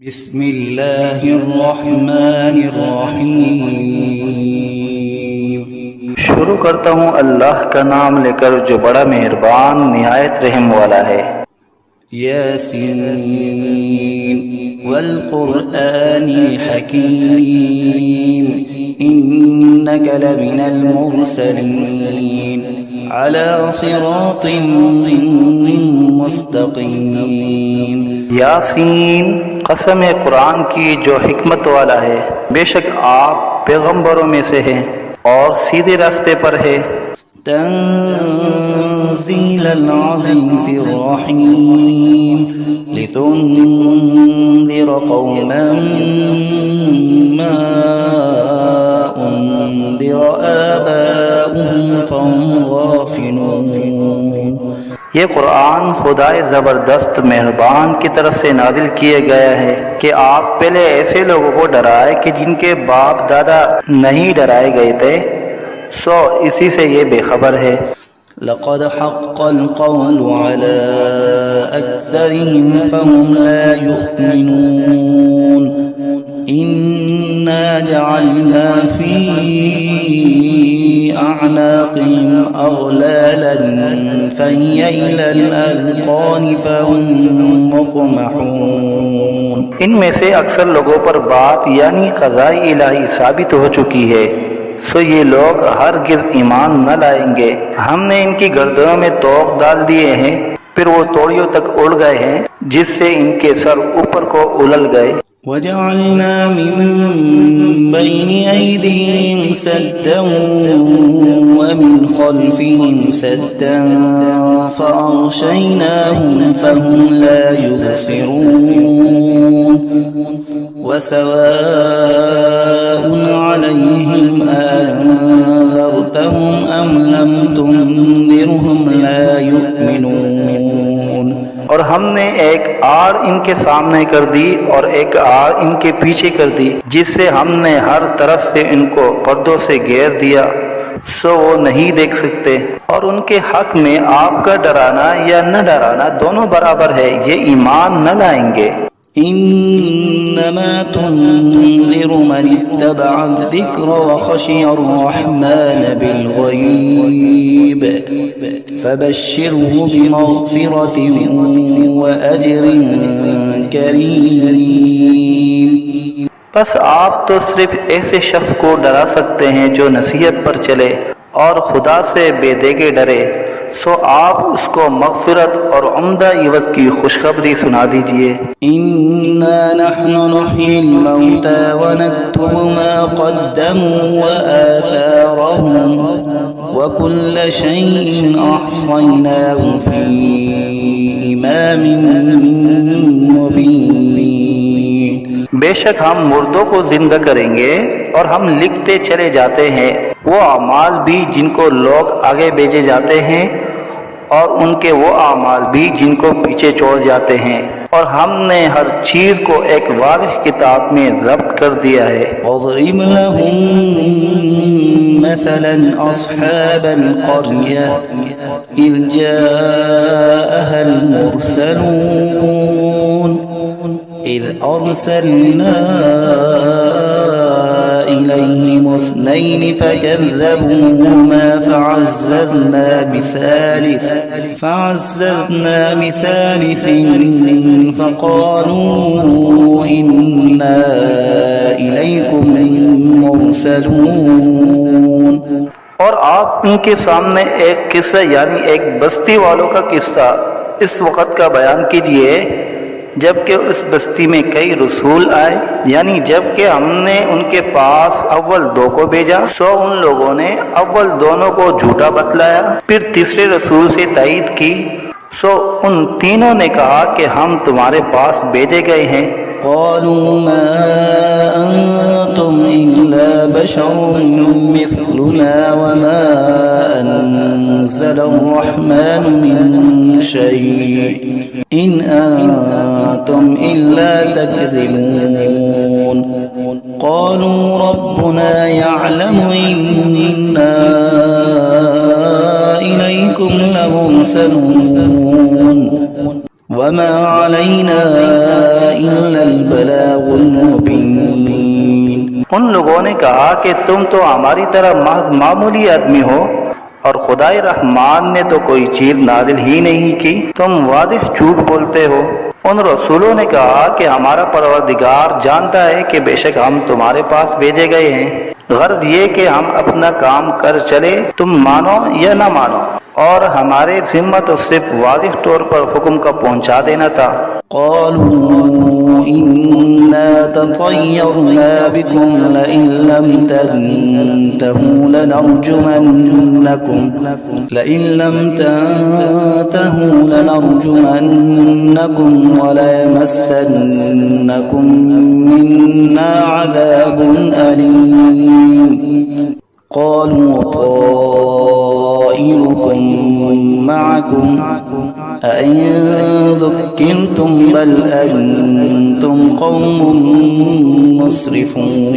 بسم اللہ الرحمن الرحیم۔ شروع کرتا ہوں اللہ کا نام لے کر جو بڑا مہربان نہایت رحم والا ہے۔ یاسین والقرآن الحکیم انک لمن المرسلین علی صراط مستقیم۔ یاسین، قسم قرآن کی جو حکمت والا ہے، بے شک آپ پیغمبروں میں سے ہیں اور سیدھے راستے پر ہے۔ تنزیل العزیز الرحیم لتنذر قوما ما انذر آباؤهم فهم غافلون۔ یہ قرآن خدائے زبردست مہربان کی طرف سے نازل کیے گیا ہے کہ آپ پہلے ایسے لوگوں کو ڈرائے کہ جن کے باپ دادا نہیں ڈرائے گئے تھے، سو اسی سے یہ بے خبر ہے۔ لقد حق القول على أكثرهم فهم لا يؤمنون إنا جعلنا في أعناقهم أغلالا فهي إلى الأذقان فهم مقمحون۔ ان میں سے اکثر لوگوں پر بات یعنی قضاء الہی ثابت ہو چکی ہے، سو یہ لوگ ہرگز ایمان نہ لائیں گے۔ ہم نے ان کی گردنوں میں طوق ڈال دیے ہیں، پھر وہ توڑیوں تک اڑ گئے ہیں جس سے ان کے سر اوپر کو اولل گئے۔ وَجَعَلْنَا مِن بَيْنِ أَيْدِيهِمْ سَدًّا وَمِنْ خَلْفِهِمْ سَدًّا فَأَغْشَيْنَاهُمْ فَهُمْ لَا يُبْصِرُونَ وَسَوَاءٌ عَلَيْهِمْ أَنذَرْتَهُمْ أَمْ لَمْ تُنذِرْهُمْ لَا يُؤْمِنُونَ۔ اور ہم نے ایک آڑ ان کے سامنے کر دی اور ایک آڑ ان کے پیچھے کر دی، جس سے ہم نے ہر طرف سے ان کو پردوں سے گھیر دیا، سو وہ نہیں دیکھ سکتے۔ اور ان کے حق میں آپ کا ڈرانا یا نہ ڈرانا دونوں برابر ہے، یہ ایمان نہ لائیں گے۔ انما تنذر من اتبع الذکر وخشی الرحمن بالغیب فبشره بمغفرة وأجر کریم۔ بس آپ تو صرف ایسے شخص کو ڈرا سکتے ہیں جو نصیحت پر چلے اور خدا سے بے دیگے ڈرے، سو آپ اس کو مغفرت اور عمدہ عوض کی خوشخبری سنا دیجئے۔ انا نحن نحيي الموتى ونكتب ما قدموا وآثارهم وكل شيء احصيناه في امام مبين۔ بے شک ہم مردوں کو زندہ کریں گے اور ہم لکھتے چلے جاتے ہیں وہ اعمال بھی جن کو لوگ آگے بھیجے جاتے ہیں اور ان کے وہ اعمال بھی جن کو پیچھے چھوڑ جاتے ہیں، اور ہم نے ہر چیز کو ایک واضح کتاب میں ضبط کر دیا ہے۔ واضرب لهم مثلا اصحاب القرية اذ جاءها المرسلون اذ ارسلنا إليهم اثنين فكذبوهما فعززنا بثالث فقالوا إنا إليكم مرسلون۔ اور آپ ان کے سامنے ایک قصہ یعنی ایک بستی والوں کا قصہ اس وقت کا بیان کیجئے جبکہ اس بستی میں کئی رسول آئے، یعنی جبکہ ہم نے ان کے پاس اول دو کو بھیجا، سو ان لوگوں نے اول دونوں کو جھوٹا بتلایا، پھر تیسرے رسول سے تائید کی، سو ان تینوں نے کہا کہ ہم تمہارے پاس بھیجے گئے ہیں۔ قالوا ما أنتم إلا بشر مثلنا وما أنزل الرحمن من شيء إن أنتم إلا تكذبون۔ قالوا ربنا يعلم إنا إليكم لمرسلون وما علينا إلا البلاغ المبين. ان لوگوں نے کہا کہ تم تو ہماری طرح محض معمولی آدمی ہو اور خدائے رحمان نے تو کوئی چیز نازل ہی نہیں کی، تم واضح جھوٹ بولتے ہو. ان رسولوں نے کہا کہ ہمارا پروردگار جانتا ہے کہ بے شک ہم تمہارے پاس بھیجے گئے ہیں، غرض یہ کہ ہم اپنا کام کر چلے، تم مانو یا نہ مانو، اور ہمارے ذمہ تو صرف واضح طور پر حکم کا پہنچا دینا تھا. قالوا إنا تطيرنا بكم لئن لم تنتهوا لنرجمنكم وليمسنكم منا عذاب أليم. قالوا طائركم معكم أئن ذكرتم بل أنتم قوم مسرفون.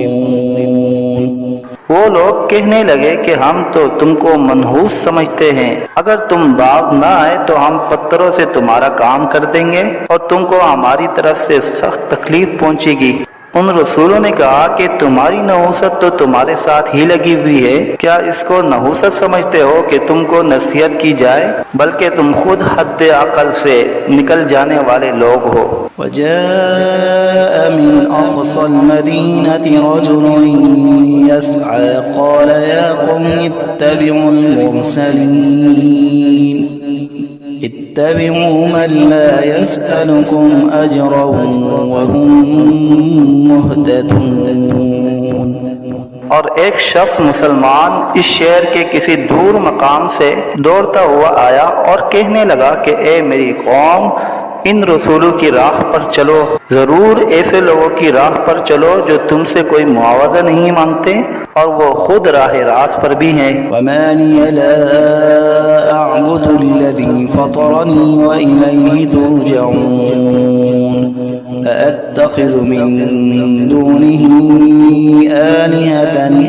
وہ لوگ کہنے لگے کہ ہم تو تم کو منحوس سمجھتے ہیں، اگر تم باز نہ آئے تو ہم پتھروں سے تمہارا کام کر دیں گے اور تم کو ہماری طرف سے سخت تکلیف پہنچے گی. ان رسولوں نے کہا کہ تمہاری نحوست تو تمہارے ساتھ ہی لگی ہوئی ہے، کیا اس کو نحوست سمجھتے ہو کہ تم کو نصیحت کی جائے؟ بلکہ تم خود حد عقل سے نکل جانے والے لوگ ہو. وجاء من أقصى المدينة رجل يسعى قال يا قوم اتبعوا المرسلين اتبعوا من لا يسألكم أجرا وهم مهتدون. اور ایک شخص مسلمان اس شہر کے کسی دور مقام سے دوڑتا ہوا آیا اور کہنے لگا کہ اے میری قوم، ان رسولوں کی راہ پر چلو، ضرور ایسے لوگوں کی راہ پر چلو جو تم سے کوئی معاوضہ نہیں مانگتے اور وہ خود راہ راست پر بھی ہیں. وما لي لا أعبد الذي فطرني وإليه ترجعون. أأتخذ من دونه آلهة إن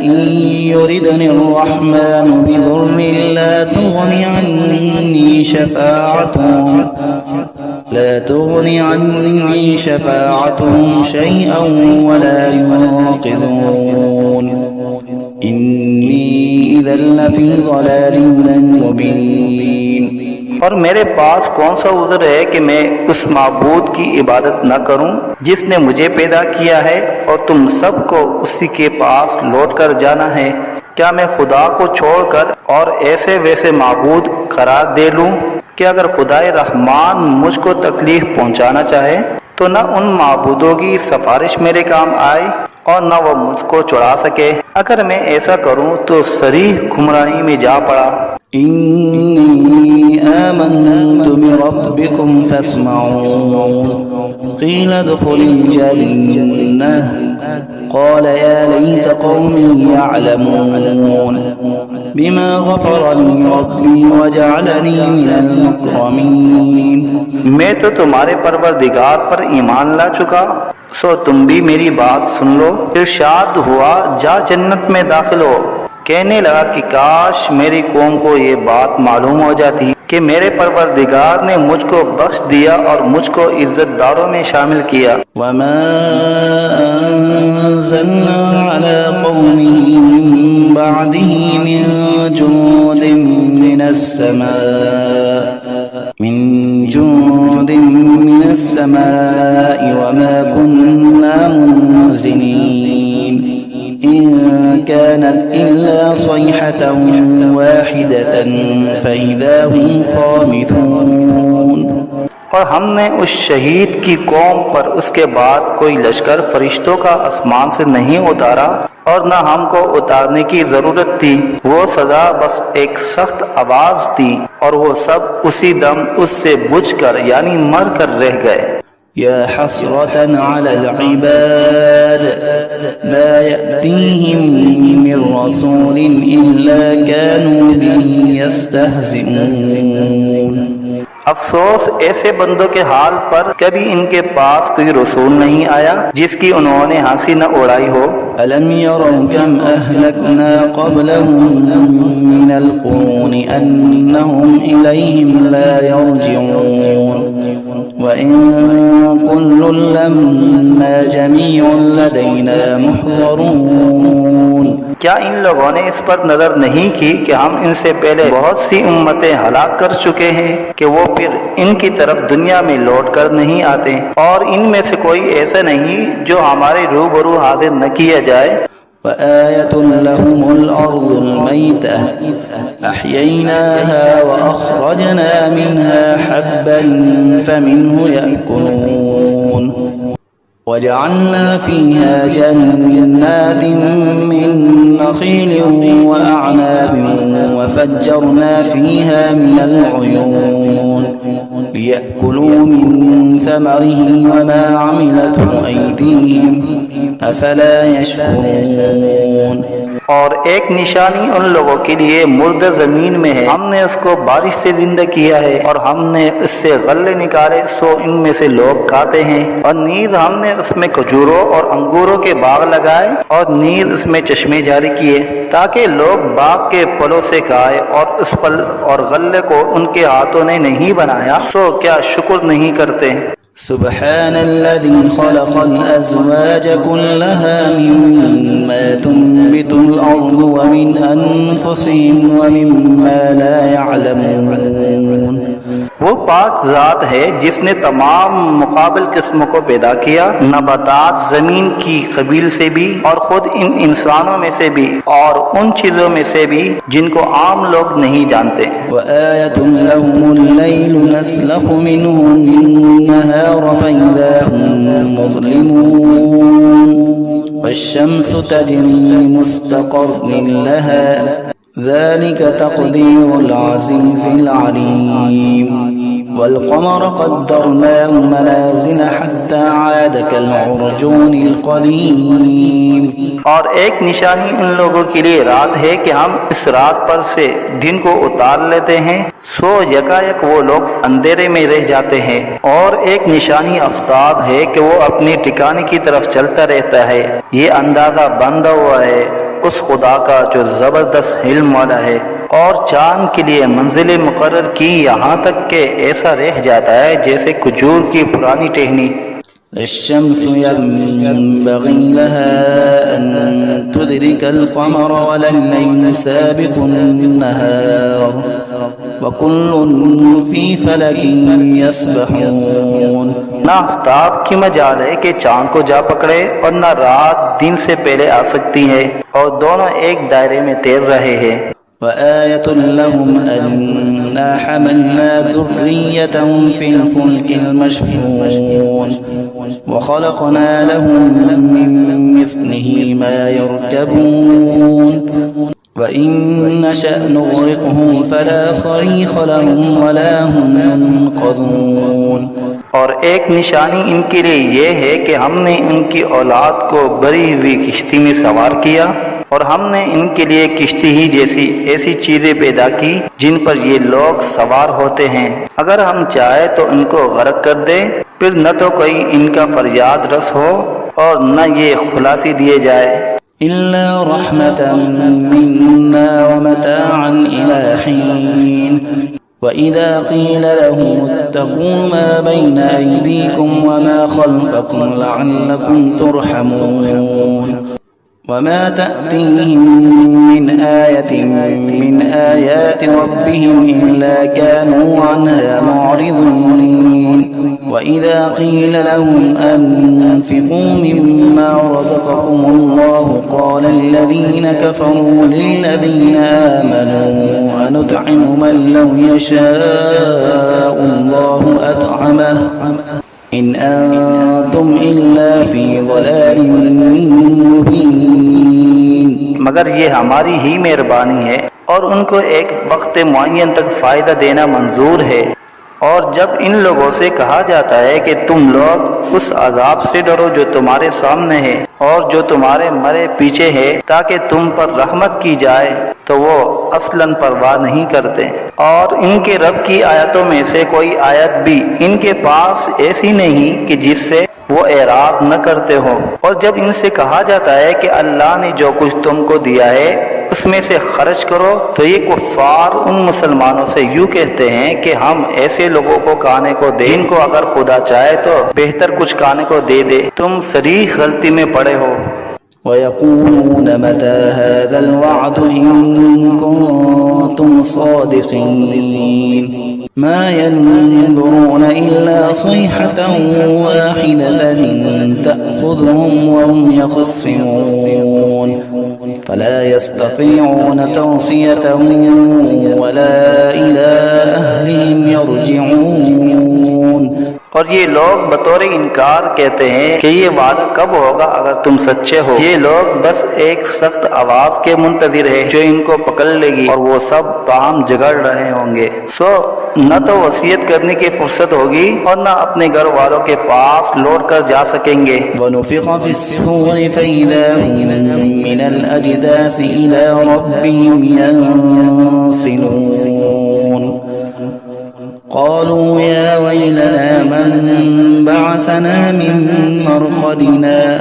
يردني الرحمن بضر لا تغني عني شفاعتهم شيئا ولا ينقذون. إني إذا لفي ضلال مبين. اور میرے پاس کون سا عذر ہے کہ میں اس معبود کی عبادت نہ کروں جس نے مجھے پیدا کیا ہے اور تم سب کو اسی کے پاس لوٹ کر جانا ہے؟ کیا میں خدا کو چھوڑ کر اور ایسے ویسے معبود قرار دے لوں کہ اگر خدائے رحمان مجھ کو تکلیف پہنچانا چاہے تو نہ ان معبودوں کی سفارش میرے کام آئے اور نہ وہ مجھ کو چھڑا سکے؟ اگر میں ایسا کروں تو صریح گمراہی میں جا پڑا. إني آمنت بربكم فاسمعون. قيل ادخل الجنة قال يا ليت قومي يعلمون بما غفر لي ربي وجعلني من المكرمين. میں تو تمہارے پروردگار پر ایمان لا چکا، سو تم بھی میری بات سن لو. ارشاد ہوا جا جنت میں داخل ہو. کہنے لگا کہ کاش میری قوم کو یہ بات معلوم ہو جاتی کہ میرے پروردگار نے مجھ کو بخش دیا اور مجھ کو عزت داروں میں شامل کیا. وما أنزلنا على قومه من بعده من جند من السماء وما كنا منزلين. إن كانت إلا صيحة واحدة فإذا هم خامدون. اور ہم نے اس شہید کی قوم پر اس کے بعد کوئی لشکر فرشتوں کا آسمان سے نہیں اتارا اور نہ ہم کو اتارنے کی ضرورت تھی. وہ سزا بس ایک سخت آواز تھی اور وہ سب اسی دم اس سے بجھ کر یعنی مر کر رہ گئے. يا حسرة على العباد ما يأتيهم من رسول إلا كانوا به يستهزئون. افسوس ایسے بندوں کے حال پر، کبھی ان کے پاس کوئی رسول نہیں آیا جس کی انہوں نے ہنسی نہ اڑائی ہو. ألم يروا كم أهلكنا قبلهم من القرون أنهم إليهم لا يرجعون. وإن كل لما جميع لدينا محضرون کیا ان لوگوں نے اس پر نظر نہیں کی کہ ہم ان سے پہلے بہت سی امتیں ہلاک کر چکے ہیں کہ وہ پھر ان کی طرف دنیا میں لوٹ کر نہیں آتے، اور ان میں سے کوئی ایسا نہیں جو ہمارے روبرو حاضر نہ کیا جائے۔ وآية لهم الأرض الميتة أحييناها وأخرجنا منها حبا فمنه يأكلون وجعلنا فيها جنات من نخيل وأعناب وفجرنا فيها من العيون ليأكلوا من ثمره وما عملته أيديهم أفلا يشكرون۔ اور ایک نشانی ان لوگوں کے لیے مردہ زمین میں ہے، ہم نے اس کو بارش سے زندہ کیا ہے اور ہم نے اس سے غلے نکالے سو ان میں سے لوگ کھاتے ہیں، اور نیز ہم نے اس میں کھجوروں اور انگوروں کے باغ لگائے اور نیز اس میں چشمے جاری کیے تاکہ لوگ باغ کے پھلوں سے کھائے، اور اس پھل اور غلے کو ان کے ہاتھوں نے نہیں بنایا سو کیا شکر نہیں کرتے؟ سبحان الذي خلق الأزواج كلها مما تنبت الأرض ومن أنفسهم ومما لا يعلمون۔ وہ پاک ذات ہے جس نے تمام مقابل قسموں کو پیدا کیا، نباتات زمین کی قبیل سے بھی اور خود ان انسانوں میں سے بھی اور ان چیزوں میں سے بھی جن کو عام لوگ نہیں جانتے۔ وآية لهم الليل نسلخ منه النهار فإذا هم مظلمون والشمس تجري لمستقر لها ذلك تقدير العزيز العليم والقمر قدرناه منازل حتى عاد كالعرجون القديم۔ اور ایک نشانی ان لوگوں کے لیے رات ہے کہ ہم اس رات پر سے دن کو اتار لیتے ہیں سو یکایک وہ لوگ اندھیرے میں رہ جاتے ہیں، اور ایک نشانی آفتاب ہے کہ وہ اپنے ٹھکانے کی طرف چلتا رہتا ہے۔ یہ اندازہ بندھا ہوا ہے اس خدا کا جو زبردست علم والا ہے، اور چاند کے لیے منزلیں مقرر کی یہاں تک کہ ایسا رہ جاتا ہے جیسے کھجور کی پرانی ٹہنی۔ الشمس ينبغي لها أن تدرك القمر ولا الليل سابق النهار وكل في فلك يسبحون۔ نہ آفتاب کی مجال ہے کہ چاند کو جا پکڑے، اور نہ رات دن سے پہلے آ سکتی ہے، اور دونوں ایک دائرے میں تیر رہے ہیں۔ وآية لهم أنا حملنا ذريتهم في الفلك المشحون وخلقنا لهم من مثله ما يركبون وإن نشأ نغرقهم فلا صريخ لهم ولا هم ينقذون۔ اور ایک نشانی ان کے لیے یہ ہے کہ ہم نے ان کی اولاد کو بری ہوئی کشتی میں سوار کیا، اور ہم نے ان کے لیے کشتی ہی جیسی ایسی چیزیں پیدا کی جن پر یہ لوگ سوار ہوتے ہیں، اگر ہم چاہے تو ان کو غرق کر دے، پھر نہ تو کوئی ان کا فریاد رس ہو اور نہ یہ خلاصی دیے جائے۔ إلا رحمة منا ومتاعا إلى حين وإذا قيل لهم اتقوا ما بين أيديكم وما خلفكم لعلكم ترحمون وما تأتيهم من آية من آيات ربهم إلا كانوا عنها معرضين وإذا قيل لهم أنفقوا مما رزقكم الله قال الذين كفروا للذين آمنوا أنطعم من لو يشاء الله أطعمه إن أنتم إلا في ضلال مبين۔ مگر یہ ہماری ہی مہربانی ہے، اور ان کو ایک وقت معین تک فائدہ دینا منظور ہے۔ اور جب ان لوگوں سے کہا جاتا ہے کہ تم لوگ اس عذاب سے ڈرو جو تمہارے سامنے ہے اور جو تمہارے مرے پیچھے ہے تاکہ تم پر رحمت کی جائے، تو وہ اصلاً پرواہ نہیں کرتے، اور ان کے رب کی آیتوں میں سے کوئی آیت بھی ان کے پاس ایسی نہیں کہ جس سے وہ اعراض نہ کرتے ہو۔ اور جب ان سے کہا جاتا ہے کہ اللہ نے جو کچھ تم کو دیا ہے اس میں سے خرچ کرو، تو یہ کفار ان مسلمانوں سے یوں کہتے ہیں کہ ہم ایسے لوگوں کو کھانے کو دیں جن کو اگر خدا چاہے تو بہتر کچھ کھانے کو دے دے۔ تم صریح غلطی میں پڑے ہو۔ وَيَقُولُونَ مَتَى هَذَا الْوَعْدُ إِن كُنتُمْ صَادِقِينَ ما ينظرون إلا صيحة واحدة تأخذهم وهم يخصمون فلا يستطيعون توصية ولا إلى أهلهم يرجعون۔ اور یہ لوگ بطور انکار کہتے ہیں کہ یہ وعدہ کب ہوگا اگر تم سچے ہو۔ یہ لوگ بس ایک سخت آواز کے منتظر ہیں جو ان کو پکڑ لے گی اور وہ سب باہم جھگڑ رہے ہوں گے۔ نہ تو وصیت کرنے کی فرصت ہوگی اور نہ اپنے گھر والوں کے پاس لوٹ کر جا سکیں گے۔ وَنُفِخَ فِي الصُّورِ فَإِذَا هُم مِّنَ الْأَجْدَاثِ إِلَىٰ رَبِّهِمْ يَنسِلُونَ قالوا يا ويلنا من بعثنا من مرقدنا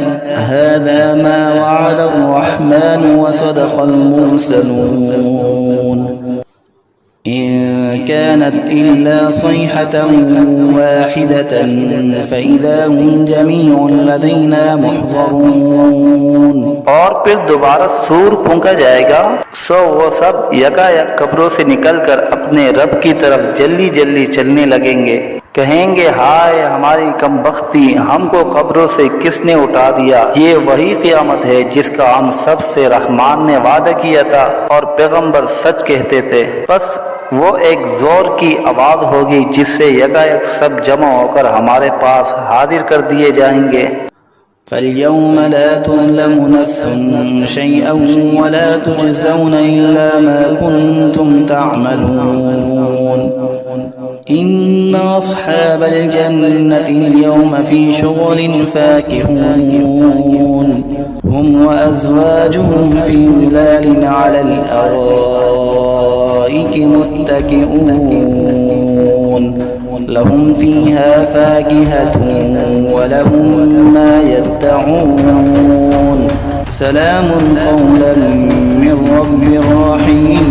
هذا ما وعد الرحمن وصدق المرسلون إن كانت إلا صيحة واحدة فإذا هم جميع لدينا محضرون۔ اور پھر دوبارہ سور پھونکا جائے گا، سو وہ سب یکا یک قبروں سے نکل کر اپنے رب کی طرف جلدی جلدی چلنے لگیں گے۔ کہیں گے ہائے ہماری کم بختی، ہم کو قبروں سے کس نے اٹھا دیا۔ یہ وہی قیامت ہے جس کا ہم سب سے رحمان نے وعدہ کیا تھا اور پیغمبر سچ کہتے تھے۔ بس وہ ایک زور کی آواز ہوگی جس سے یکایک سب جمع ہو کر ہمارے پاس حاضر کر دیے جائیں گے۔ فَالْيَوْمَ لَا تُظْلَمُ نَفْسٌ شَيْئًا وَلَا تُجْزَوْنَ إِلَّا مَا كُنتُمْ تَعْمَلُونَ إِنَّ أَصْحَابَ الْجَنَّةِ الْيَوْمَ فِي شُغُلٍ فَاكِهُونَ هُمْ وَأَزْوَاجُهُمْ فِي ظِلَالٍ عَلَى الْأَرَائِكِ مُتَّكِئُونَ لهم فيها فاكهة ولهم ما يدعون سلام قولا من رب رحيم۔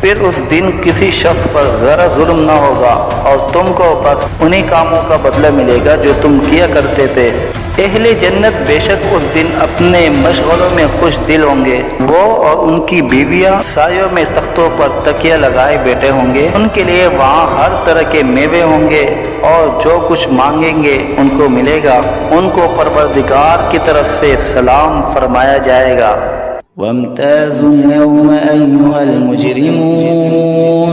پھر اس دن کسی شخص پر ذرا ظلم نہ ہوگا اور تم کو بس انہی کاموں کا بدلہ ملے گا جو تم کیا کرتے تھے۔ اہل جنت بے شک اس دن اپنے مشغلوں میں خوش دل ہوں گے۔ وہ اور ان کی بیویاں سایوں میں تختوں پر تکیہ لگائے بیٹھے ہوں گے۔ ان کے لیے وہاں ہر طرح کے میوے ہوں گے اور جو کچھ مانگیں گے ان کو ملے گا۔ ان کو پروردگار کی طرف سے سلام فرمایا جائے گا۔ وامتازوا اليوم أيها المجرمون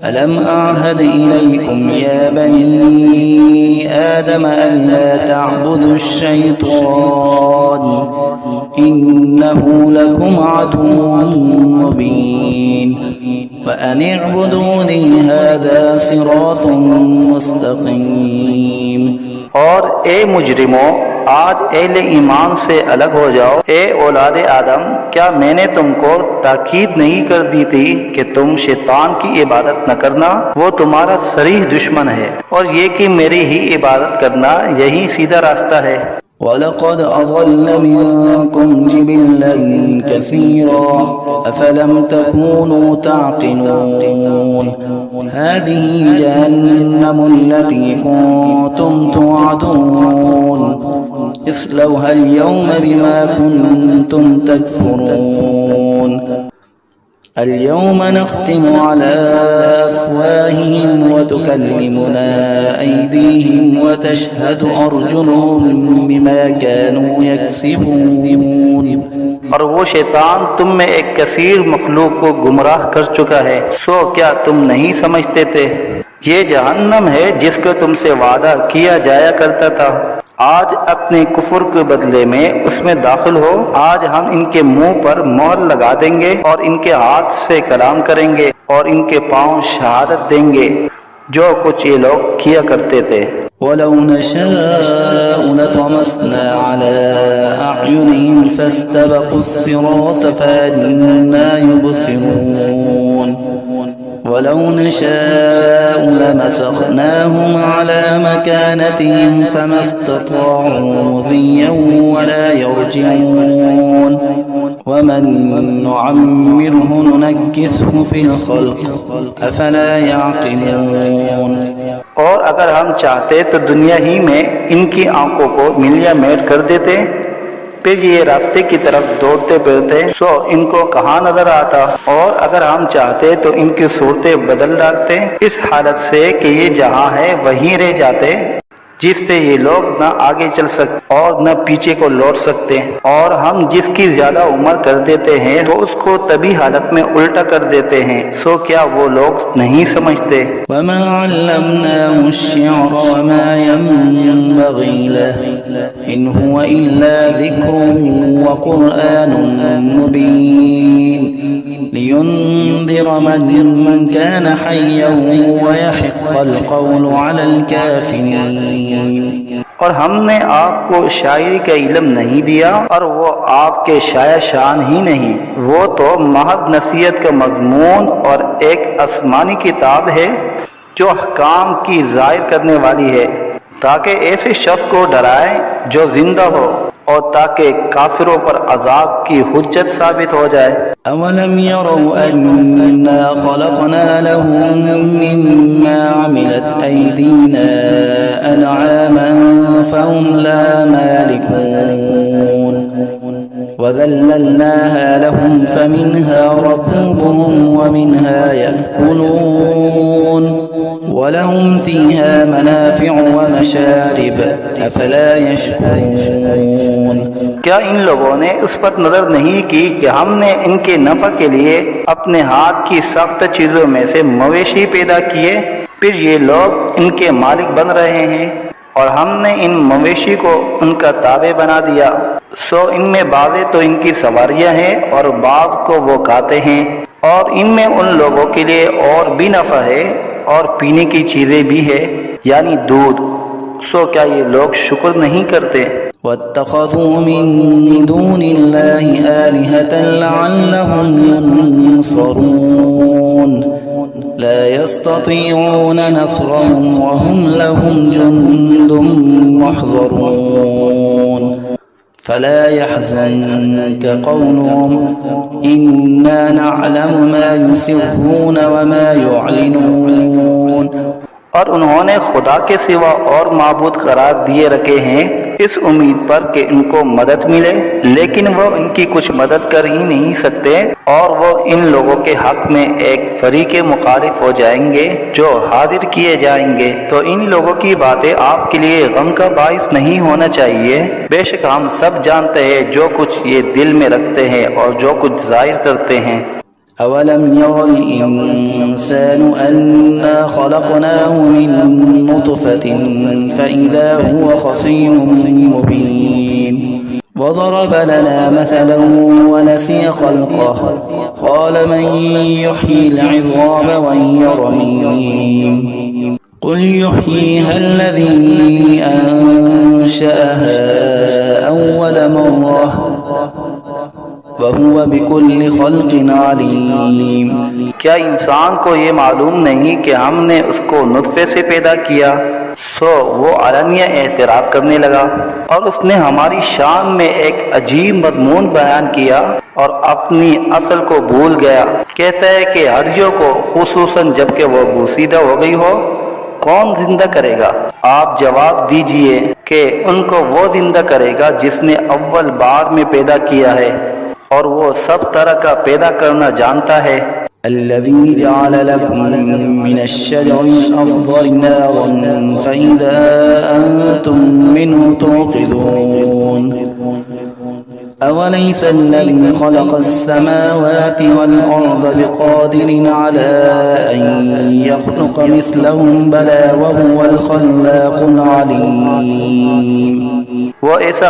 ألم أعهد إليكم يا بني آدم ألا تعبدوا الشيطان إنه لكم عدو مبين وأن اعبدوني هذا صراط مستقيم۔ اور اے مجرموں، آج اہل ایمان سے الگ ہو جاؤ۔ اے اولاد آدم، کیا میں نے تم کو تاکید نہیں کر دی تھی کہ تم شیطان کی عبادت نہ کرنا؟ وہ تمہارا صریح دشمن ہے، اور یہ کہ میری ہی عبادت کرنا یہی سیدھا راستہ ہے۔ وَلَقَدْ أَضَلَّ مِنكُمْ جِبِلًّا كَثِيرًا أَفَلَمْ تَكُونُوا تَعْقِلُونَ هَذِهِ جَهَنَّمُ الَّتِي كُنتُمْ تُوعَدُونَ اصْلَوْهَا الْيَوْمَ بِمَا كُنتُمْ تَكْفُرُونَ اليوم نختم على أفواههم وتكلمنا أيديهم وتشهد أرجلهم بما كانوا يكسبون۔ اور وہ شیطان تم میں ایک کثیر مخلوق کو گمراہ کر چکا ہے، سو کیا تم نہیں سمجھتے تھے؟ یہ جہنم ہے جس کا تم سے وعدہ کیا جایا کرتا تھا۔ آج اپنے کفر کے بدلے میں اس میں داخل ہو۔ آج ہم ان کے منہ پر مہر لگا دیں گے اور ان کے ہاتھ سے کلام کریں گے اور ان کے پاؤں شہادت دیں گے جو کچھ یہ لوگ کیا کرتے تھے۔ وَلَوْ نَشَاءُ لَطَمَسْنَا عَلَىٰ أَعْيُنِهِمْ فَاسْتَبَقُوا الصِّرَاطَ فَأَنَّىٰ يُبْصِرُونَ ولو نشاء لمسخناهم على مكانتهم فما استطاعوا مضيا ولا يرجعون ومن نعمره ننكسه في الخلق أفلا يعقلون۔ اور اگر ہم چاہتے تو دنیا ہی میں ان کی آنکھوں کو ملیا میٹ کر دیتے، پھر یہ راستے کی طرف دوڑتے پھرتے سو ان کو کہاں نظر آتا، اور اگر ہم چاہتے تو ان کی صورتیں بدل ڈالتے اس حالت سے کہ یہ جہاں ہے وہیں رہ جاتے، جس سے یہ لوگ نہ آگے چل سکتے اور نہ پیچھے کو لوٹ سکتے، اور ہم جس کی زیادہ عمر کر دیتے ہیں تو اس کو طبی حالت میں الٹا کر دیتے ہیں، سو کیا وہ لوگ نہیں سمجھتے؟ وما علمناه الشعر وما ينبغي له إن هو إلا ذكر وقرآن مبين لينذر من كان حيا ويحق القول على الكافرين۔ اور ہم نے آپ کو شاعری کا علم نہیں دیا اور وہ آپ کے شاعر شان ہی نہیں، وہ تو محض نصیحت کا مضمون اور ایک آسمانی کتاب ہے جو احکام کی ظاہر کرنے والی ہے، تاکہ ایسے شخص کو ڈرائے جو زندہ ہو اور تاکہ کافروں پر عذاب کی حجت ثابت ہو جائے۔ أولم يروا أنا خلقنا لهم مما عملت أيدينا أنعاما فهم لا مالكون وذللناها لهم فمنها ركوبهم ومنها يأكلون ولهم فيها منافع ومشارب أفلا يشكرون۔ کیا ان لوگوں نے اس پر نظر نہیں کی کہ ہم نے ان کے نفع کے لیے اپنے ہاتھ کی سخت چیزوں میں سے مویشی پیدا کیے، پھر یہ لوگ ان کے مالک بن رہے ہیں، اور ہم نے ان مویشی کو ان کا تابع بنا دیا، سو ان میں بعضیں تو ان کی سواریاں ہیں اور بعض کو وہ کھاتے ہیں، اور ان میں ان لوگوں کے لیے اور بھی نفع ہے اور پینے کی چیزیں بھی ہے، یعنی دودھ، سو کیا یہ لوگ شکر نہیں کرتے؟ واتخذوا من دون الله آلهة لعلهم ينصرون لا يستطيعون نصرهم وهم لهم جند محضرون فلا يحزنك قولهم إنا نعلم ما يسرون وما يعلنون۔ اور انہوں نے خدا کے سوا اور معبود قرار دیے رکھے ہیں اس امید پر کہ ان کو مدد ملے، لیکن وہ ان کی کچھ مدد کر ہی نہیں سکتے، اور وہ ان لوگوں کے حق میں ایک فریق مخالف ہو جائیں گے جو حاضر کیے جائیں گے۔ تو ان لوگوں کی باتیں آپ کے لیے غم کا باعث نہیں ہونا چاہیے، بے شک ہم سب جانتے ہیں جو کچھ یہ دل میں رکھتے ہیں اور جو کچھ ظاہر کرتے ہیں۔ أولم ير الإنسان أنا خلقناه من نطفة فإذا هو خصيم مبين وضرب لنا مثلا ونسي خلقه قال من يحيي العظام وهي رميم قل يحييها الذي أنشأها أول مرة وَهُوَ بِكُلِّ خَلْقٍ عَلِيمٍ۔ کیا انسان کو یہ معلوم نہیں کہ ہم نے اس کو نطفے سے پیدا کیا؟ سو وہ علانیہ اعتراف کرنے لگا، اور اس نے ہماری شان میں ایک عجیب مضمون بیان کیا اور اپنی اصل کو بھول گیا۔ کہتا ہے کہ ہڈیوں کو خصوصاً جب کہ وہ بوسیدہ ہو گئی ہو کون زندہ کرے گا؟ آپ جواب دیجئے کہ ان کو وہ زندہ کرے گا جس نے اول بار میں پیدا کیا ہے، اور وہ سب طرح کا پیدا کرنا جانتا ہے۔ الذي جعل لكم من الشجر الأخضر نارا فإذا أنتم منه توقدون أوليس الذي خلق السماوات والأرض بقادر على أن يخلق مثلهم بلى وهو الخلاق العليم۔ وہ ایسا